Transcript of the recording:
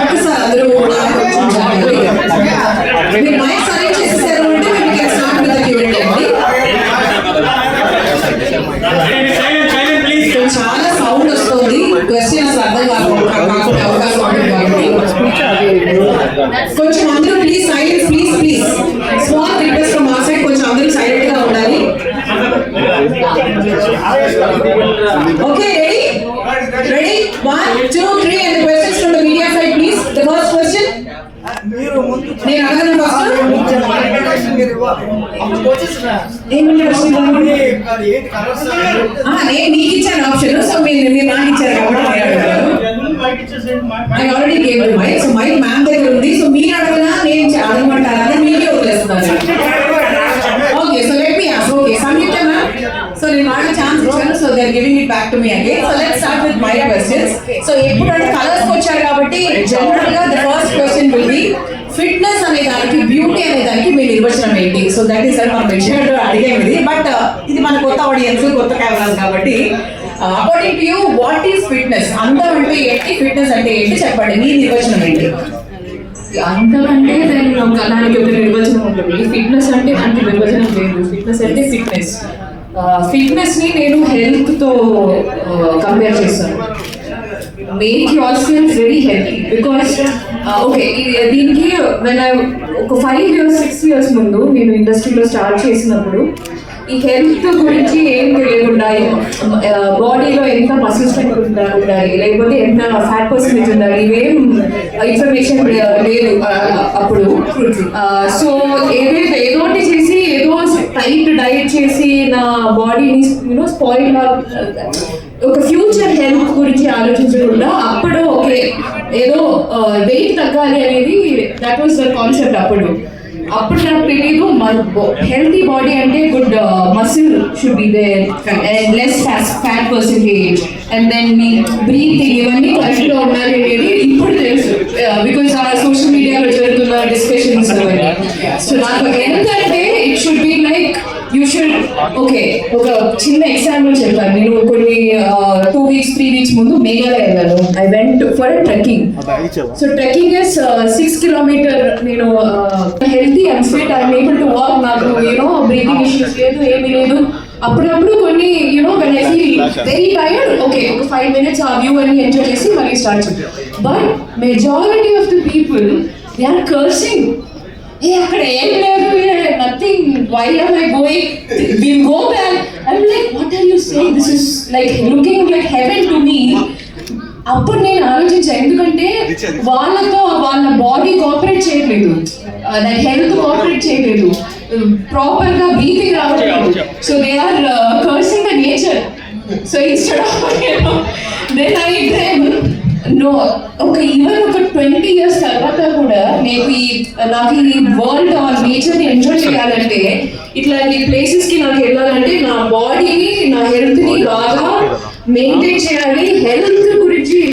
ఒక్కసారి అందరూ మీరు మైక్ సైలెంట్ చేసేసారు అంటే మేము can start with the Q&A అండి. చాలా సౌండ్ వస్తుంది, క్వశ్చన్ అసలు అర్థం కాకుండా అవకాశం ఉంటుంది కాబట్టి కొంచెం అందరూ please silence, please please small request from our side, కొంచెం అందరూ సైలెంట్ గా ఉండాలి. Okay, ready 1 2 3 and the questions from the media side please. The first question నేను అడగను ఫస్ట్. నేను మీకు ఇచ్చాను ఆప్షన్, సో మీరు నాకు ఇచ్చారు కాబట్టి I already gave the mic, so mic ma'am దగ్గర ఉంది. సో మీరు అడగనా నేను అడగమంటారా అని మీకే వదిలేస్తున్నాను. Okay, so let me ask. Okay, Samyuktha ma'am, so నేను వాళ్ళకి ఛాన్స్ ఇచ్చాను, so they are giving it back to me again. So let's start with my questions. So ఎప్పుడు అంటే కలర్స్ వచ్చారు కాబట్టి జనరల్ గా the first question will be fitness అనే దానికి, బ్యూటీ అనే దానికి మీ నిర్వచనం ఏంటి? సో దట్ ఈస్ సార్ మనం మెన్షన్ అడిగేది, బట్ ఇది మన కొత్త ఆడియన్స్, కొత్త కెమెరాస్ కాబట్టి according to you what is fitness? అందం అంటే ఏంటి, ఫిట్నెస్ అంటే ఏంటి చెప్పండి, మీ నిర్వచనం ఏంటి? అందం అంటే దానికి ఒక నిర్వచనం ఉంటుంది. ఫిట్నెస్ అంటే దానికి నిర్వచనం లేదు. ఫిట్నెస్ అంటే ఫిట్నెస్. ఫిట్నెస్ ని నేను హెల్త్ తో కంపేర్ చేస్తాను. Make your self very healthy because okay, దీనికి ఒక 5 years 6 years ముందు నేను ఇండస్ట్రీలో స్టార్ట్ చేసినప్పుడు ఈ హెల్త్ గురించి ఏం తెలియకుండా, బాడీలో ఎంత మసిల్ స్ట్రెంత్ ఉండాలి, లేకపోతే ఎంత ఫ్యాట్ పర్సెంటేజ్ ఉండాలి, ఇవేం ఇన్ఫర్మేషన్ లేదు అప్పుడు. సో ఏదో చేసి ఏదో టైట్ డైట్ చేసి నా బాడీని స్పాయిల్, ఒక ఫ్యూచర్ హెల్త్ గురించి ఆలోచించకుండా అప్పుడు ఓకే ఏదో వెయిట్ తగ్గాలి అనేది దట్ వాస్ ద కాన్సెప్ట్. అప్పుడు నాకు తెలియదు హెల్తీ బాడీ అంటే good muscle should be there and less fat percentage and then మీ బ్రీతింగ్ ఇవన్నీ కరెక్ట్ గా ఉండాలి అనేది ఇప్పుడు తెలుసు, బికాస్ ఆ సోషల్ మీడియాలో జరుగుతున్న డిస్కషన్స్ అవన్నీ. సో నాకు హెల్త్ అంటే it should be like you should okay. ఒక చిన్న ఎగ్జాంపుల్ చెప్పాను. నేను కొన్ని 2 weeks 3 weeks ముందు మేఘాలయ వెళ్ళాను. I went for trekking. So trekking is 6 kilometers. నేను healthy and fit, I'm able to walk. నాకు బ్రీతింగ్ ఇష్యూస్ లేదు, ఏమీ లేదు. అప్పుడప్పుడు కొన్ని when I feel very tired, okay ఒక 5 minutes ఆ వ్యూ అని ఎంజాయ్ చేసి మళ్ళీ స్టార్ట్ చేస్తాను. But majority of the people they are cursing. అక్కడ ఏం లేదు, nothing, why are I going, will go back. I'm like what are you saying, this is like looking like heaven to me. అప్పుడు నేను ఆలోచించాను, ఎందుకంటే వాళ్ళతో వాళ్ళ బాడీ కోఆపరేట్ చేయట్లేదు, దట్ హెల్త్ కోఆపరేట్ చేయలేదు, ప్రాపర్ గా బ్రీతింగ్ రావట్లేదు. So they are cursing the nature. So instead of then I dream no even ఒక 20 years తర్వాత కూడా నాకు ఈ వరల్డ్ ఆర్ నేచర్ ని ఎంజాయ్ చేయాలంటే, ఇట్లాంటి ప్లేసెస్ కి నాకు వెళ్ళాలంటే నా బాడీని, నా హెల్త్ ని బాగా మెయింటైన్ చేయాలి. హెల్త్